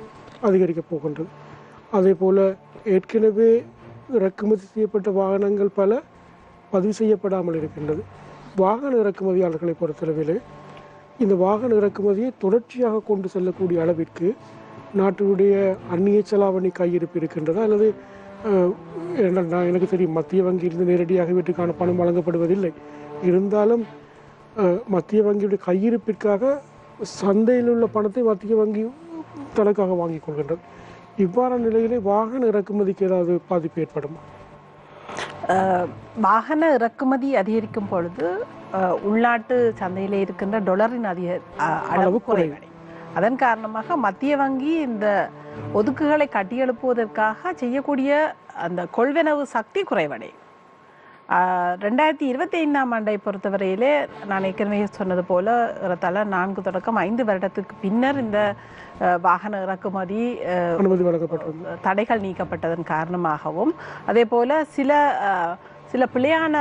அதிகரிக்கப் போகின்றது. அதே போல் ஏற்கனவே இறக்குமதி செய்யப்பட்ட வாகனங்கள் பல பதிவு செய்யப்படாமல் இருக்கின்றது. வாகன இறக்குமதியாளர்களை பொறுத்தளவிலே இந்த வாகன இறக்குமதியை தொடர்ச்சியாக கொண்டு செல்லக்கூடிய அளவிற்கு நாட்டினுடைய அந்நிய செலாவணி கையிருப்பு இருக்கின்றதா, அல்லது எனக்கு தெரியும் மத்திய வங்கியிலிருந்து நேரடியாக இவற்றுக்கான பணம் வழங்கப்படுவதில்லை. இருந்தாலும் மத்திய வங்கியுடைய கையிருப்பிற்காக சந்தையில் உள்ள பணத்தை மத்திய வங்கி தனக்காக வாங்கிக் கொள்கின்றது. இவ்வாறான நிலையிலே வாகன இறக்குமதிக்கு ஏதாவது பாதிப்பு ஏற்படுமா? வாகன இறக்குமதி அதிகரிக்கும் பொழுது உள்நாட்டு சந்தையில் இருக்கின்ற டொலரின் அளவு குறைவடை. அதன் காரணமாக மத்திய வங்கி இந்த ஒதுக்குகளை கட்டியெழுப்புவதற்காக செய்யக்கூடிய அந்த கொள்வனவு சக்தி குறைவடை. 2025ஆம் ஆண்டை பொறுத்தவரையிலே நான் ஏற்கனவே சொன்னது போல தலா 4 தொடக்கம் 5 வருடத்துக்கு பின்னர் இந்த வாகன இறக்குமதி தடைகள் நீக்கப்பட்டதன் காரணமாகவும், அதே போல சில பிழையான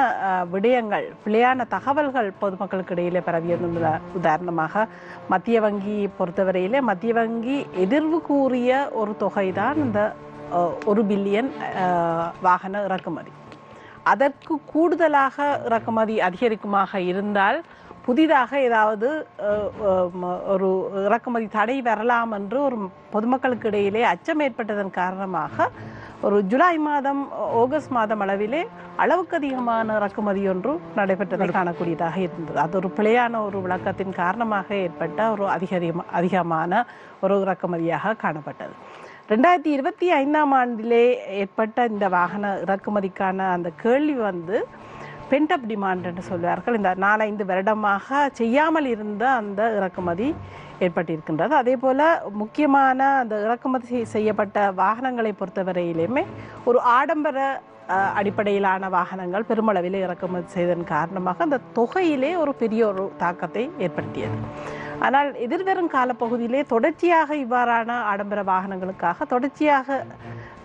விடயங்கள், பிழையான தகவல்கள் பொதுமக்களுக்கு இடையிலே பரவியிருந்த உதாரணமாக மத்திய வங்கி பொறுத்தவரையிலே மத்திய வங்கி எதிர்வு கூறிய ஒரு தொகை தான் இந்த 1 பில்லியன் வாகன இறக்குமதி. அதற்கு கூடுதலாக இறக்குமதி அதிகரிக்குமாக இருந்தால் புதிதாக ஏதாவது ஒரு இறக்குமதி தடை வரலாம் என்று ஒரு பொதுமக்களுக்கு இடையிலே அச்சம் ஏற்பட்டதன் காரணமாக ஒரு ஜூலை மாதம் ஆகஸ்ட் மாதம் அளவிலே அளவுக்கு அதிகமான இறக்குமதி ஒன்று நடைபெற்றதை காணக்கூடியதாக இருந்தது. அது ஒரு பிழையான ஒரு விளக்கத்தின் காரணமாக ஏற்பட்ட ஒரு அதிகமான ஒரு இறக்குமதியாக காணப்பட்டது. 2025ஆம் ஆண்டிலே ஏற்பட்ட இந்த வாகன இறக்குமதிக்கான அந்த கேள்வி பென்டப் டிமாண்ட் என்று சொல்வார்கள். இந்த 4-5 வருடமாக செய்யாமல் இருந்த அந்த இறக்குமதி ஏற்பட்டிருக்கின்றது. அதே போல் முக்கியமான அந்த இறக்குமதி செய்யப்பட்ட வாகனங்களை பொறுத்தவரையிலுமே ஒரு ஆடம்பர அடிப்படையிலான வாகனங்கள் பெருமளவில் இறக்குமதி செய்ததன் காரணமாக அந்த தொகையிலே ஒரு பெரிய ஒரு தாக்கத்தை ஏற்படுத்தியது. ஆனால் எதிர்வரும் காலப்பகுதியிலே தொடர்ச்சியாக இவ்வாறான ஆடம்பர வாகனங்களுக்காக தொடர்ச்சியாக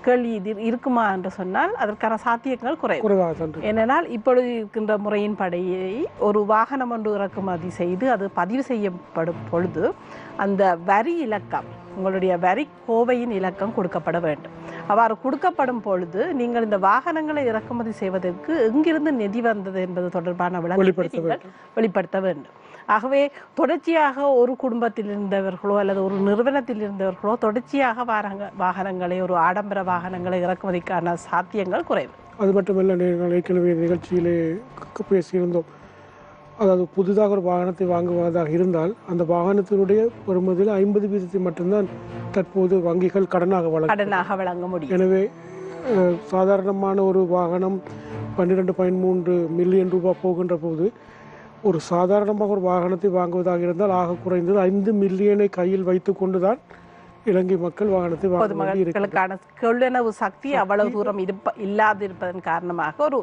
கேள்வி இருக்குமா என்று சொன்னால் அதற்கான சாத்தியங்கள் குறைவாக. ஏனென்றால் இப்பொழுது இருக்கின்ற முறையின் படையை ஒரு வாகனம் ஒன்று இறக்குமதி செய்து அது பதிவு செய்யப்படும் பொழுது அந்த வரி இலக்கம், உங்களுடைய வரி கோவையின் இலக்கம் கொடுக்கப்பட வேண்டும். அவ்வாறு கொடுக்கப்படும் பொழுது நீங்கள் இந்த வாகனங்களை இறக்குமதி செய்வதற்கு எங்கிருந்து நிதி வந்தது என்பது தொடர்பான விளக்கத்தை வெளிப்படுத்த வேண்டும். ஆகவே தொடர்ச்சியாக ஒரு குடும்பத்தில் இருந்தவர்களோ அல்லது ஒரு நிறுவனத்தில் இருந்தவர்களோ தொடர்ச்சியாக வாகனங்களை, ஒரு ஆடம்பர வாகனங்களை இறக்குமதிக்கான சாத்தியங்கள் குறைவு. அது மட்டுமல்ல, நீங்கள் ஏற்கனவே நிகழ்ச்சியிலே பேசியிருந்தோம். அதாவது புதிதாக ஒரு வாகனத்தை வாங்குவதாக இருந்தால் அந்த வாகனத்தினுடைய பெறுமதியில் 50% மட்டும்தான் தற்போது வங்கிகள் கடனாக வழங்க முடியும். எனவே சாதாரணமான ஒரு வாகனம் 12.3 மில்லியன் ரூபாய் போகின்ற போது ஒரு சாதாரணமாக ஒரு வாகனத்தை வாங்குவதாக இருந்தால் ஆக குறைந்தது 5 மில்லியனை கையில் வைத்து கொண்டுதான் இலங்கை மக்கள் வாகனத்தை பொதுமக்களுக்கான கொள்ளளவு சக்தி அவ்வளவு தூரம் இல்லாதிருப்பதன் காரணமாக ஒரு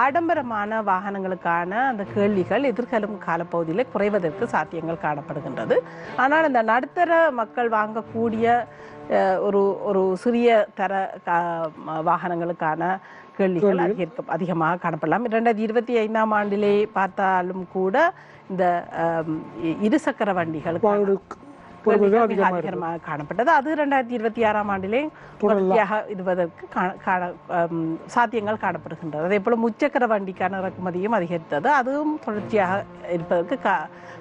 ஆடம்பரமான வாகனங்களுக்கான அந்த கேள்விகள் எதிர்காலம் காலப்பகுதியில் குறைவதற்கு சாத்தியங்கள் காணப்படுகின்றது. ஆனால் இந்த நடுத்தர மக்கள் வாங்கக்கூடிய ஒரு சிறிய தர வாகனங்களுக்கான கேள்விகள் அதிகமாக காணப்படலாம். 2025ஆம் ஆண்டிலே பார்த்தாலும் கூட இந்த இருசக்கர வண்டிகளுக்கு அதிகமாக காணப்பட்டது. அது 2026ஆம் ஆண்டிலே தொடர்ச்சியாக இருப்பதற்கு சாத்தியங்கள் காணப்படுகின்றது. அதே போல முச்சக்கர வண்டிக்கான இறக்குமதியும் அதிகரித்தது, அதுவும் தொடர்ச்சியாக இருப்பதற்கு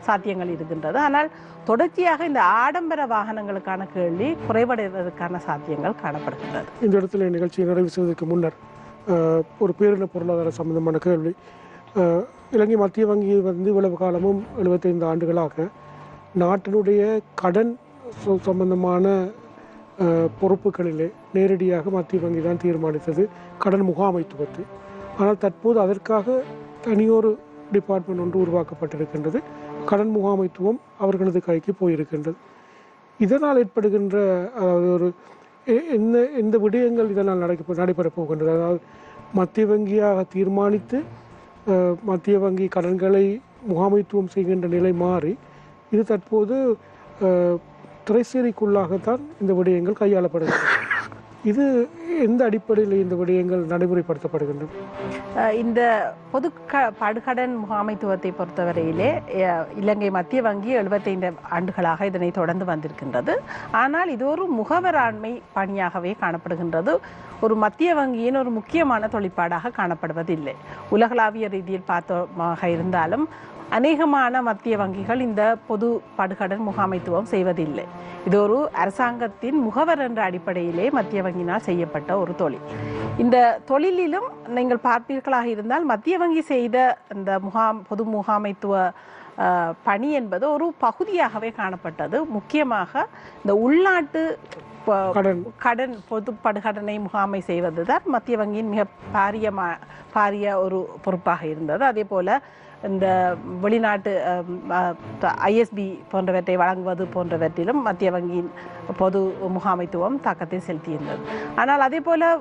சாத்தியங்கள் இருக்கின்றது. ஆனால் தொடர்ச்சியாக இந்த ஆடம்பர வாகனங்களுக்கான கேள்வி குறைவடைவதற்கான சாத்தியங்கள் காணப்படுகின்றது. இந்த இடத்துல நிகழ்ச்சியை நிறைவு செய்வதற்கு முன்னர் ஒரு பேரின பொருளாதார சம்பந்தமான கேள்வி. இலங்கை மத்திய வங்கி இவ்வளவு காலமும் 75 ஆண்டுகளாக நாட்டினுடைய கடன் சம்பந்தமான பொறுப்புகளிலே நேரடியாக மத்திய வங்கி தான் தீர்மானித்தது கடன் முகாமைத்துவத்தை. ஆனால் தற்போது அதற்காக தனியொரு டிபார்ட்மெண்ட் ஒன்று உருவாக்கப்பட்டிருக்கின்றது. கடன் முகாமைத்துவம் அவர்களது கைக்கு போயிருக்கின்றது. இதனால் ஏற்படுகின்ற ஒரு எந்த விடயங்கள் இதனால் நடைபெறப் போகின்றது? அதாவது மத்திய வங்கியாக தீர்மானித்து மத்திய வங்கி கடன்களை முகாமைத்துவம் செய்கின்ற நிலை மாறி இது தற்போது திரைசேரிக்குள்ளாகத்தான் இந்த விடயங்கள் கையாளப்படுகிறது. இது எந்த அடிப்படையில் இந்த விடயங்கள் நடைமுறைப்படுத்தப்படுகின்றன? இந்த பொது படுகடன் முகாமைத்துவத்தை பொறுத்தவரையிலே இலங்கை மத்திய வங்கி 75 ஆண்டுகளாக இதனை தொடர்ந்து வந்திருக்கின்றது. ஆனால் இது ஒரு முகவராண்மை பணியாகவே காணப்படுகின்றது. ஒரு மத்திய வங்கியின் ஒரு முக்கியமான தொழிற்பாடாக காணப்படுவதில்லை. உலகளாவிய ரீதியில் பார்த்தமாக இருந்தாலும் அநேகமான மத்திய வங்கிகள் இந்த பொது படுகடன் முகாமைத்துவம் செய்வதில்லை. இது ஒரு அரசாங்கத்தின் முகவர் என்ற அடிப்படையிலே மத்திய வங்கியினால் செய்யப்பட்ட ஒரு தொழில். இந்த தொழிலிலும் நீங்கள் பார்ப்பீர்களாக இருந்தால் மத்திய வங்கி செய்த இந்த பொது முகாமைத்துவ பணி என்பது ஒரு பகுதியாகவே காணப்பட்டது. முக்கியமாக இந்த உள்நாட்டு கடன் பொது படுகடனை முகாமை செய்வதுதான் மத்திய வங்கியின் மிக பாரிய ஒரு பொறுப்பாக இருந்தது. அதே போல இந்த வெளிநாட்டு ISB போன்றவற்றை வழங்குவது போன்றவற்றிலும் மத்திய வங்கியின் பொது முகாமைத்துவம் தாக்கத்தை செலுத்தியிருந்தது. ஆனால் அதே போல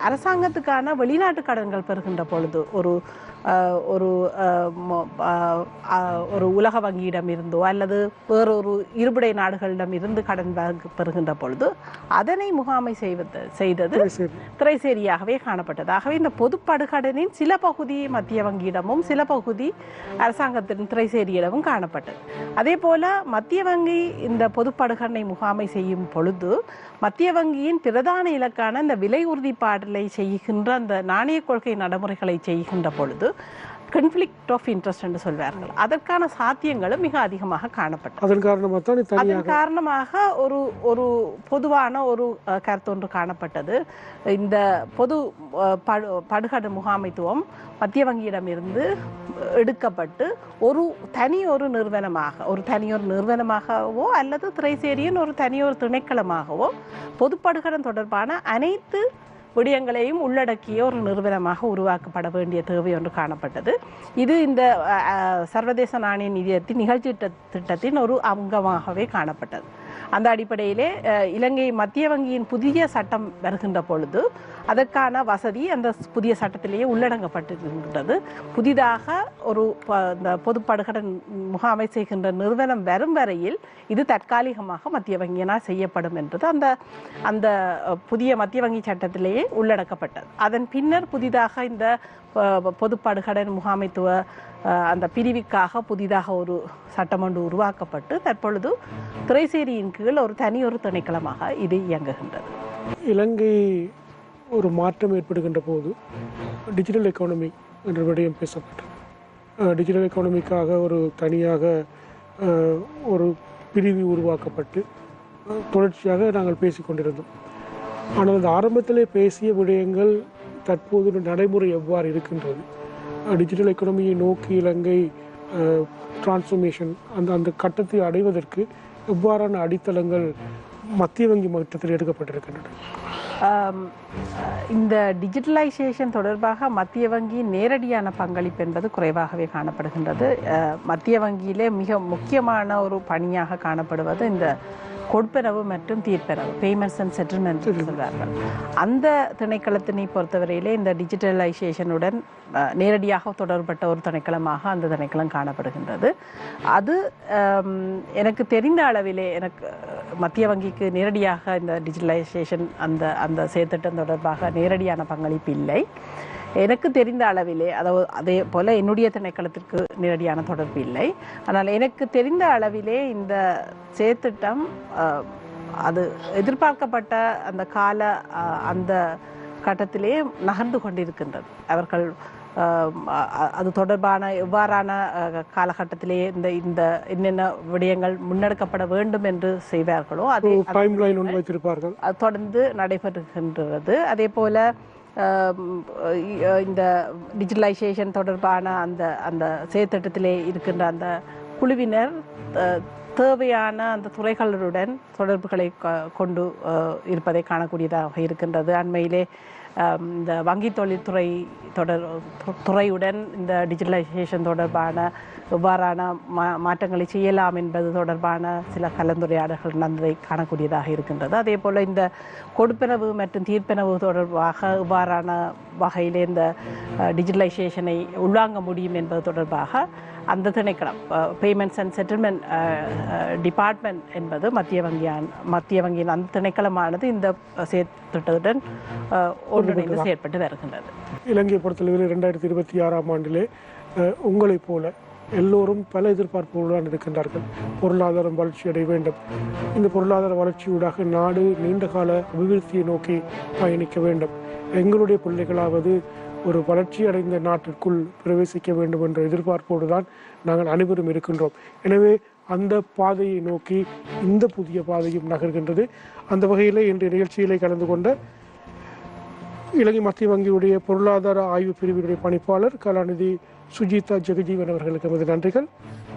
அரசாங்கத்துக்கான வெளிநாட்டு கடன்கள் பெறுகின்ற பொழுது ஒரு உலக வங்கியிடம் இருந்தோ அல்லது வேறொரு இருபடை நாடுகளிடம் இருந்து கடன் பெறுகின்ற பொழுது அதனை முகாமை செய்தது திரைசேரியாகவே காணப்பட்டது. ஆகவே இந்த பொது படுகடனின் சில பகுதி மத்திய வங்கியிடமும் சில பகுதி அரசாங்கத்தின் திரைசேரியிடமும் காணப்பட்டது. அதே போல மத்திய வங்கி இந்த பொது படுகடனை முகாமை செய்யும் பொழுது மத்திய வங்கியின் பிரதான இலக்கான இந்த விலை உறுதிப்பாடலை செய்கின்ற அந்த நாணய கொள்கை நடைமுறைகளை செய்கின்ற பொழுது கான்ஃப்ளிக்ட் ஆஃப் இன்ட்ரெஸ்ட் என்று சொல்வார்கள். அதற்கான சாத்தியங்களும் மிக அதிகமாக காணப்பட்டது. அதன் காரணமாக ஒரு பொதுவான ஒரு கருத்தொன்று காணப்பட்டது. இந்த பொது படுகடன் முகாமைத்துவம் மத்திய வங்கியிடமிருந்து எடுக்கப்பட்டு ஒரு தனியொரு நிறுவனமாகவோ அல்லது திரைசேரியின் ஒரு தனியொரு திணைக்களமாகவோ பொதுப்படுகடன் தொடர்பான அனைத்து விடயங்களையும் உள்ளடக்கிய ஒரு நிறுவனமாக உருவாக்கப்பட வேண்டிய தேவை ஒன்று காணப்பட்டது. இது இந்த சர்வதேச நாணய நிதியத்தின் நிகழ்ச்சி திட்டத்தின் ஒரு அங்கமாகவே காணப்பட்டது. அந்த அடிப்படையிலே இலங்கை மத்திய வங்கியின் புதிய சட்டம் வருகின்ற பொழுது அதற்கான வசதி அந்த புதிய சட்டத்திலேயே உள்ளடங்கப்பட்டிருக்கின்றது. புதிதாக இந்த பொது படுகடன் முகாமை செய்கின்ற நிறுவனம் வரும் வரையில் இது தற்காலிகமாக மத்திய வங்கியினால் செய்யப்படும் என்றது அந்த புதிய மத்திய வங்கி சட்டத்திலேயே உள்ளடக்கப்பட்டது. அதன் பின்னர் புதிதாக இந்த பொது படுகடன் முகாமைத்துவ அந்த பிரிவுக்காக புதிதாக ஒரு சட்டம் ஒன்று உருவாக்கப்பட்டு தற்பொழுது திரைசேரியின் கீழ் ஒரு தனியொரு திணைக்களமாக இது இயங்குகின்றது. இலங்கை ஒரு மாற்றம் ஏற்படுகின்ற போது டிஜிட்டல் எக்கானமி என்ற விடயம் பேசப்பட்டது. டிஜிட்டல் எக்கானமிக்காக ஒரு தனியாக ஒரு பிரிவு உருவாக்கப்பட்டு தொடர்ச்சியாக நாங்கள் பேசிக்கொண்டிருந்தோம். ஆனால் அந்த ஆரம்பத்திலே பேசிய விடயங்கள் தற்போது நடைமுறை எவ்வாறு இருக்கின்றது? டிஜிட்டல் எக்கானமியை நோக்கி இலங்கை டிரான்ஸ்ஃபர்மேஷன் அந்த கட்டத்தை அடைவதற்கு எவ்வாறான அடித்தளங்கள் மத்திய வங்கி மட்டத்தில் எடுக்கப்பட்டிருக்கின்றன? இந்த டிஜிட்டலைசேஷன் தொடர்பாக மத்திய வங்கி நேரடியான பங்களிப்பு என்பது குறைவாகவே காணப்படுகின்றது. மத்திய வங்கியிலே மிக முக்கியமான ஒரு பணியாக காணப்படுவது இந்த கொடுப்பனவு மற்றும் தீர்ப்பனவு, பேமெண்ட்ஸ் அண்ட் செட்டில்மெண்ட் சொல்வார்கள். அந்த திணைக்களத்தினை பொறுத்தவரையிலே இந்த டிஜிட்டலைசேஷனுடன் நேரடியாக தொடர்பட்ட ஒரு திணைக்களமாக அந்த திணைக்களம் காணப்படுகின்றது. அது எனக்கு தெரிந்த அளவிலே மத்திய வங்கிக்கு நேரடியாக இந்த டிஜிட்டலைசேஷன் அந்த செயற்திட்டம் தொடர்பாக நேரடியான பங்களிப்பு இல்லை. எனக்கு தெரிந்த அளவிலே, அதே போல என்னுடைய திணைக்களத்திற்கு நேரடியான தொடர்பு இல்லை. ஆனால் எனக்கு தெரிந்த அளவிலே இந்த செயற்திட்டம் அது எதிர்பார்க்கப்பட்ட அந்த கட்டத்திலே நகர்ந்து கொண்டிருக்கின்றது. அவர்கள் அது தொடர்பான எவ்வாறான காலகட்டத்திலே இந்த என்னென்ன விடயங்கள் முன்னெடுக்கப்பட வேண்டும் என்று செய்வார்களோ அது தொடர்ந்து நடைபெறுகின்றது. அதே போல இந்த டிஜிட்டலைசேஷன் தொடர்பான அந்த செயற்திட்டத்திலே இருக்கின்ற அந்த குழுவினர் தேவையான அந்த துறைகளுடன் தொடர்புகளை கொண்டு இருப்பதை காணக்கூடியதாக இருக்கின்றது. அண்மையிலே இந்த வங்கி தொழில்துறை துறையுடன் இந்த டிஜிட்டலைசேஷன் தொடர்பான எவ்வாறான மாற்றங்களை செய்யலாம் என்பது தொடர்பான சில கலந்துரையாடல்கள் நடந்ததை காணக்கூடியதாக இருக்கின்றது. அதே போல் இந்த கொடுப்பனவு மற்றும் தீர்ப்பனவு தொடர்பாக எவ்வாறான வகையில் இந்த டிஜிட்டலைசேஷனை உள்வாங்க முடியும் என்பது தொடர்பாக அந்த திணைக்களம் பேமெண்ட்ஸ் அண்ட் செட்டில்மெண்ட் டிபார்ட்மெண்ட் என்பது மத்திய வங்கியின் அந்த திணைக்களமானது இந்த செயற்திட்டத்துடன் ஒன்றிணைந்து செயற்பட்டு வருகின்றது. இலங்கை பொறுத்தளவில் 2026ஆம் ஆண்டிலே உங்களைப் போல எல்லோரும் பல எதிர்பார்ப்புகளுடன் இருக்கின்றார்கள். பொருளாதாரம் வளர்ச்சி அடைய வேண்டும். இந்த பொருளாதார வளர்ச்சியூடாக நாடு நீண்ட கால அபிவிருத்தியை நோக்கி பயணிக்க வேண்டும். எங்களுடைய பிள்ளைகளாவது ஒரு வளர்ச்சி அடைந்த நாட்டிற்குள் பிரவேசிக்க வேண்டும் என்ற எதிர்பார்ப்போடு தான் நாங்கள் அனைவரும் இருக்கின்றோம். எனவே அந்த பாதையை நோக்கி இந்த புதிய பாதையும் நகர்கின்றது. அந்த வகையில் இன்றைய நிகழ்ச்சியிலே கலந்து கொண்ட இலங்கை மத்திய வங்கியுடைய பொருளாதார ஆய்வு பிரிவினுடைய பணிப்பாளர் கலாநிதி சுஜிதா ஜெகஜீவன் அவர்களுக்கு நமது நன்றிகள்.